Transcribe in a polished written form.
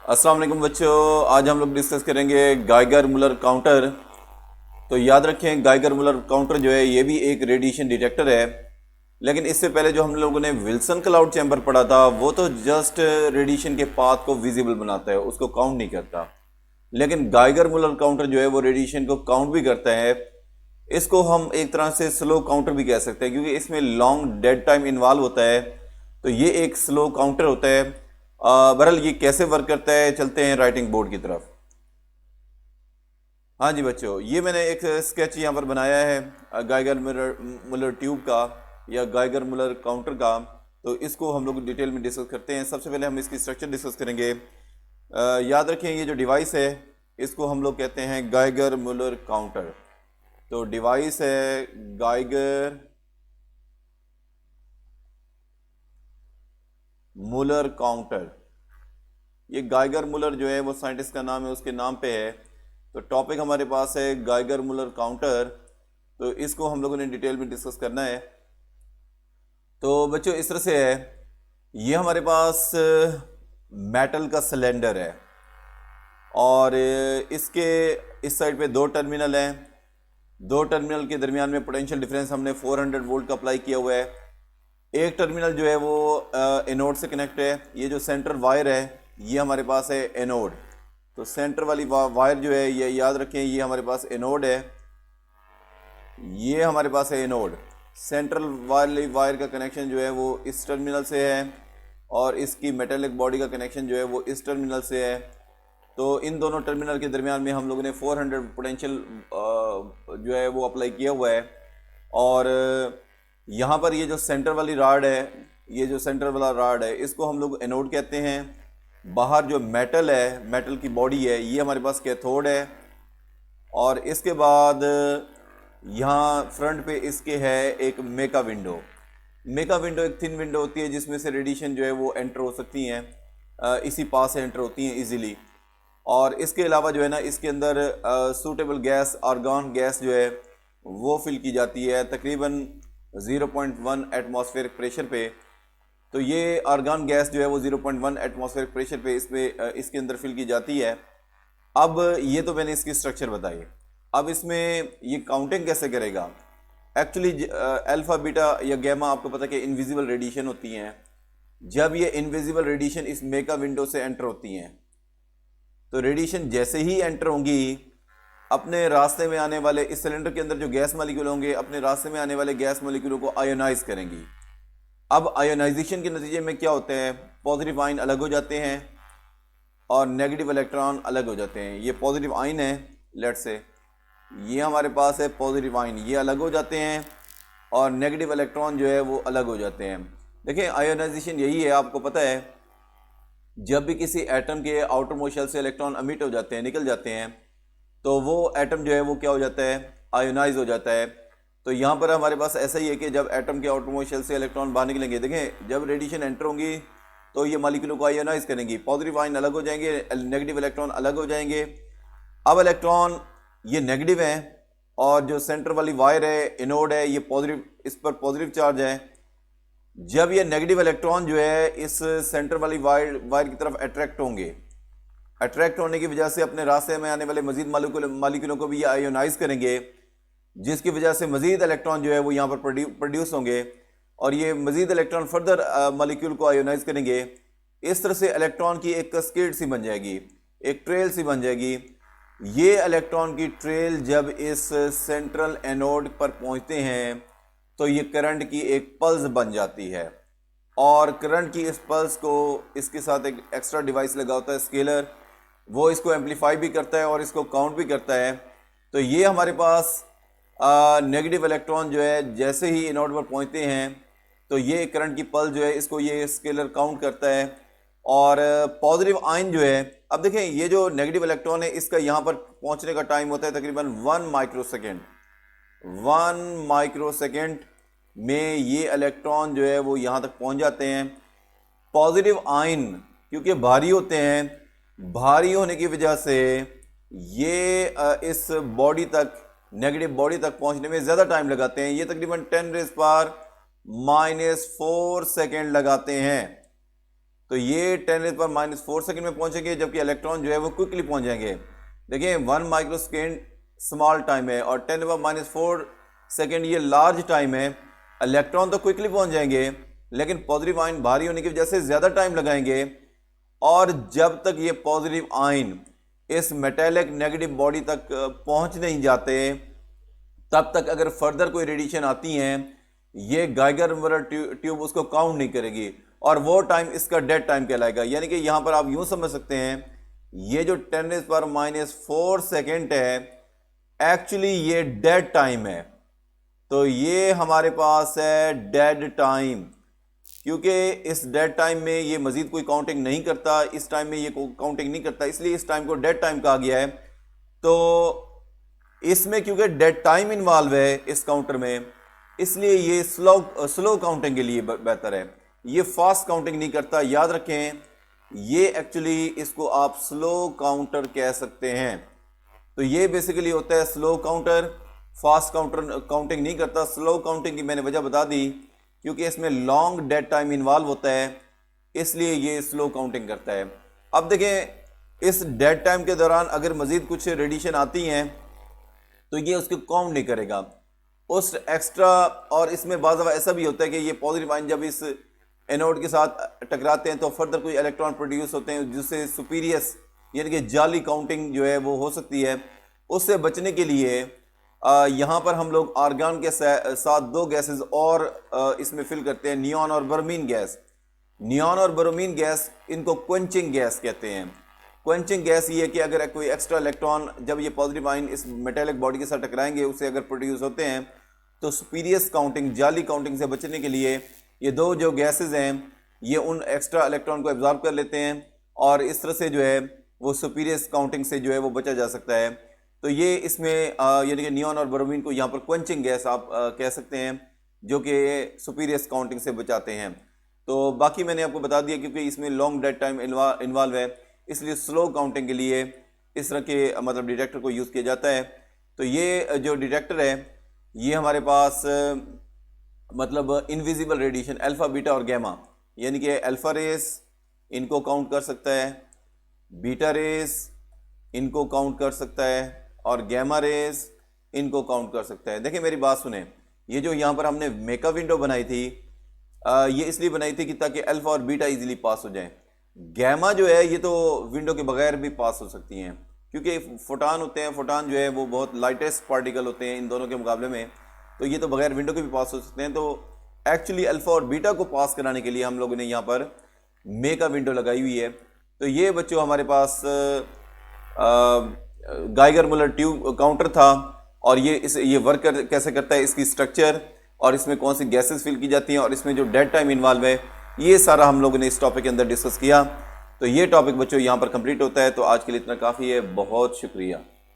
अस्सलाम वालेकुम बच्चों, आज हम लोग डिस्कस करेंगे गाइगर मुलर काउंटर। तो याद रखें, गाइगर मुलर काउंटर जो है ये भी एक रेडिएशन डिटेक्टर है। लेकिन इससे पहले जो हम लोगों ने विल्सन क्लाउड चैम्बर पढ़ा था वो तो जस्ट रेडिएशन के पाथ को विजिबल बनाता है, उसको काउंट नहीं करता। लेकिन गाइगर मुलर काउंटर जो है वो रेडिएशन को काउंट भी करता है। इसको हम एक तरह से स्लो काउंटर भी कह सकते हैं क्योंकि इसमें लॉन्ग डेड टाइम इन्वॉल्व होता है। तो ये एक स्लो काउंटर होता है। बहरहाल ये कैसे वर्क करता है, चलते हैं राइटिंग बोर्ड की तरफ। हाँ जी बच्चों, ये मैंने एक स्केच यहाँ पर बनाया है गाइगर मुलर ट्यूब का या गाइगर मुलर काउंटर का। तो इसको हम लोग डिटेल में डिस्कस करते हैं। सबसे पहले हम इसकी स्ट्रक्चर डिस्कस करेंगे। याद रखें, ये जो डिवाइस है इसको हम लोग कहते हैं गाइगर मुलर काउंटर। तो डिवाइस है गाइगर मुलर काउंटर। ये गाइगर मुलर जो है वो साइंटिस्ट का नाम है, उसके नाम पे है। तो टॉपिक हमारे पास है गाइगर मुलर काउंटर। तो इसको हम लोगों ने डिटेल में डिस्कस करना है। तो बच्चों इस तरह से है, ये हमारे पास मेटल का सिलेंडर है और इसके इस साइड पे दो टर्मिनल हैं। दो टर्मिनल के दरमियान में पोटेंशियल डिफरेंस हमने 400 वोल्ट का अप्लाई किया हुआ है। एक टर्मिनल जो है वो एनोड से कनेक्ट है। ये जो सेंटर वायर है ये हमारे पास है एनोड। तो सेंटर वाली वायर जो है ये याद रखें, ये हमारे पास एनोड है, ये हमारे पास है एनोड। सेंट्रल वाली वायर का कनेक्शन जो है वो इस टर्मिनल से है और इसकी मेटेलिक बॉडी का कनेक्शन जो है वो इस टर्मिनल से है। तो इन दोनों टर्मिनल के दरमियान में हम लोगों ने 400 पोटेंशियल जो है वो अप्लाई किया हुआ है। और यहाँ पर ये जो सेंटर वाली राड है, ये जो सेंटर वाला राड है इसको हम लोग एनोड कहते हैं। बाहर जो मेटल है, मेटल की बॉडी है, ये हमारे पास कैथोड है। और इसके बाद यहाँ फ्रंट पे इसके है एक मेका विंडो। मेका विंडो एक थिन विंडो होती है जिसमें से रेडिएशन जो है वो एंटर हो सकती हैं, इसी पास से एंटर होती हैं इजीली। और इसके अलावा जो है ना, इसके अंदर सूटेबल गैस, आर्गन गैस जो है वो फिल की जाती है तकरीबन 0.1 एटमॉस्फेरिक प्रेशर पे। तो ये आर्गन गैस जो है वो 0.1 एटमॉस्फेरिक प्रेशर पे इसके अंदर फिल की जाती है। अब ये तो मैंने इसकी स्ट्रक्चर बताई। अब इसमें ये काउंटिंग कैसे करेगा? एक्चुअली अल्फा बीटा या गैमा आपको पता है कि इनविजिबल रेडिएशन होती हैं। जब ये इनविजिबल रेडिएशन इस मेका विंडो से एंटर होती हैं तो रेडिएशन जैसे ही एंटर होंगी, अपने रास्ते में आने वाले इस सिलेंडर के अंदर जो गैस मॉलिक्यूल होंगे अपने रास्ते में आने वाले गैस मॉलिक्यूलों को आयोनाइज करेंगी। अब आयोनाइजेशन के नतीजे में क्या होते हैं, पॉजिटिव आयन अलग हो जाते हैं और नेगेटिव इलेक्ट्रॉन अलग हो जाते हैं। ये पॉजिटिव आयन है, लेट्स से ये हमारे पास है पॉजिटिव आयन, ये अलग हो जाते हैं और नेगेटिव इलेक्ट्रॉन जो है वो अलग हो जाते हैं। देखिए आयोनाइजेशन यही है, आपको पता है जब भी किसी एटम के आउटर मोस्ट शेल से इलेक्ट्रॉन अमिट हो जाते हैं, निकल जाते हैं, तो वो एटम जो है वो क्या हो जाता है, आयोनाइज हो जाता है। तो यहाँ पर हमारे पास ऐसा ही है कि जब एटम के आउटर मोस्ट शेल से इलेक्ट्रॉन बाहर निकलेंगे, देखें जब रेडिएशन एंटर होंगी तो ये मॉलिक्यूलों को आयोनाइज करेंगी, पॉजिटिव आयन अलग हो जाएंगे, नेगेटिव इलेक्ट्रॉन अलग हो जाएंगे। अब इलेक्ट्रॉन ये नेगेटिव हैं और जो सेंटर वाली वायर है एनोड है ये पॉजिटिव, इस पर पॉजिटिव चार्ज है। जब ये नेगेटिव इलेक्ट्रॉन जो है इस सेंटर वाली वायर की तरफ अट्रैक्ट होंगे, अट्रैक्ट होने की वजह से अपने रास्ते में आने वाले मजीद मॉलिक्यूलों को भी ये आयोनाइज करेंगे, जिसकी वजह से मजीद इलेक्ट्रॉन जो है वो यहाँ पर प्रोड्यूस होंगे और ये मजीद इलेक्ट्रॉन फर्दर मॉलिक्यूल को आयोनाइज करेंगे। इस तरह से इलेक्ट्रॉन की एक कैस्केड सी बन जाएगी, एक ट्रेल सी बन जाएगी। ये इलेक्ट्रॉन की ट्रेल जब इस सेंट्रल एनोड पर पहुंचते हैं तो ये करंट की एक पल्स बन जाती है और करंट की इस पल्स को इसके साथ एक एक्स्ट्रा डिवाइस लगा होता है स्केलर, वो इसको एम्पलीफाई भी करता है और इसको काउंट भी करता है। तो ये हमारे पास नेगेटिव इलेक्ट्रॉन जो है जैसे ही एनोड पर पहुंचते हैं तो ये करंट की पल्स जो है इसको ये स्केलर काउंट करता है। और पॉजिटिव आयन जो है, अब देखें ये जो नेगेटिव इलेक्ट्रॉन है इसका यहाँ पर पहुंचने का टाइम होता है तकरीबन 1 माइक्रोसेकेंड। 1 माइक्रोसेकेंड में ये इलेक्ट्रॉन जो है वो यहाँ तक पहुँच जाते हैं। पॉजिटिव आयन क्योंकि भारी होते हैं, भारी होने की वजह से ये इस बॉडी तक, नेगेटिव बॉडी तक पहुँचने में ज़्यादा टाइम लगाते हैं। ये तकरीबन 10⁻⁻⁴ सेकेंड लगाते हैं। तो ये 10⁻⁻⁴ सेकेंड में पहुंचेंगे, जबकि इलेक्ट्रॉन जो है वो क्विकली पहुंच जाएंगे। देखिए 1 माइक्रो सेकेंड स्मॉल टाइम है और 10⁻⁴ सेकेंड ये लार्ज टाइम है। इलेक्ट्रॉन तो क्विकली पहुंच जाएंगे, लेकिन पॉजिटिव आयन भारी होने की वजह से ज़्यादा टाइम लगाएंगे। और जब तक ये पॉजिटिव आयन इस मेटेलिक नेगेटिव बॉडी तक पहुंच नहीं जाते, तब तक अगर फर्दर कोई रेडिएशन आती हैं, ये गाइगर मूलर ट्यूब उसको काउंट नहीं करेगी और वो टाइम इसका डेड टाइम कहलाएगा। यानी कि यहां पर आप यूं समझ सकते हैं, ये जो 10⁻⁴ सेकेंड है, एक्चुअली ये डेड टाइम है। तो ये हमारे पास है डेड टाइम, क्योंकि इस डेड टाइम में ये मजीद कोई काउंटिंग नहीं करता, इस टाइम में ये काउंटिंग नहीं करता, इसलिए इस टाइम को डेड टाइम कहा गया है। तो इसमें क्योंकि डेड टाइम इन्वॉल्व है इस काउंटर में, इसलिए ये स्लो काउंटिंग के लिए बेहतर है। ये फास्ट काउंटिंग नहीं करता, याद रखें। ये एक्चुअली इसको आप स्लो काउंटर कह सकते हैं। तो ये बेसिकली होता है slow counter, fast counter counting नहीं करता। स्लो काउंटिंग की मैंने वजह बता दी, क्योंकि इसमें लॉन्ग डेड टाइम इन्वॉल्व होता है, इसलिए ये स्लो काउंटिंग करता है। अब देखें, इस डेड टाइम के दौरान अगर मजीद कुछ रेडिएशन आती हैं तो ये उसको काउंट नहीं करेगा उस एक्स्ट्रा। और इसमें बाज़ दफ़ा ऐसा भी होता है कि ये पॉजिटिव आयन जब इस एनोड के साथ टकराते हैं तो फर्दर कोई इलेक्ट्रॉन प्रोड्यूस होते हैं, जिससे सुपीरियस यानी कि जाली काउंटिंग जो है वो हो सकती है। उससे बचने के लिए यहाँ पर हम लोग आर्गन के साथ दो गैसेस और इसमें फिल करते हैं, नियॉन और ब्रोमीन गैस। नियॉन और ब्रोमीन गैस, इनको क्वेंचिंग गैस कहते हैं। क्वेंचिंग गैस ये है कि अगर कोई एक्स्ट्रा इलेक्ट्रॉन जब ये पॉजिटिव आयन इस मेटेलिक बॉडी के साथ टकराएंगे, उससे अगर प्रोड्यूस होते हैं, तो सुपीरियस काउंटिंग, जाली काउंटिंग से बचने के लिए ये दो जो गैसेस हैं, ये उन एक्स्ट्रा इलेक्ट्रॉन को एब्जॉर्ब कर लेते हैं और इस तरह से जो है वो सुपीरियस काउंटिंग से जो है वो बचा जा सकता है। तो ये इसमें यानी कि नियॉन और ब्रोमीन को यहाँ पर क्वेंचिंग गैस आप कह सकते हैं, जो कि सुपीरियस काउंटिंग से बचाते हैं। तो बाकी मैंने आपको बता दिया, क्योंकि इसमें लॉन्ग डेड टाइम इन्वॉल्व है, इसलिए स्लो काउंटिंग के लिए इस तरह के मतलब डिटेक्टर को यूज़ किया जाता है। तो ये जो डिटेक्टर है, ये हमारे पास मतलब इनविजिबल रेडिएशन अल्फ़ा, बीटा और गैमा, यानी कि अल्फ़ा रेस इनको काउंट कर सकता है, बीटा रेस इनको काउंट कर सकता है और गैमा रेस इनको काउंट कर सकता है। देखिए मेरी बात सुने, ये जो यहाँ पर हमने मेकअप विंडो बनाई थी, ये इसलिए बनाई थी कि ताकि अल्फ़ा और बीटा इजीली पास हो जाएं। गैमा जो है ये तो विंडो के बगैर भी पास हो सकती हैं, क्योंकि फोटान होते हैं। फोटान जो है वो बहुत लाइटेस्ट पार्टिकल होते हैं इन दोनों के मुकाबले में, तो ये तो बगैर विंडो के भी पास हो सकते हैं। तो एक्चुअली अल्फ़ा और बीटा को पास कराने के लिए हम लोगों ने यहाँ पर मेकअप विंडो लगाई हुई है। तो ये बच्चों हमारे पास गाइगर मूलर ट्यूब काउंटर था, और ये वर्क कैसे करता है, इसकी स्ट्रक्चर और इसमें कौन सी गैसेस फिल की जाती हैं और इसमें जो डेड टाइम इन्वॉल्व है, ये सारा हम लोगों ने इस टॉपिक के अंदर डिस्कस किया। तो ये टॉपिक बच्चों यहाँ पर कंप्लीट होता है। तो आज के लिए इतना काफ़ी है, बहुत शुक्रिया।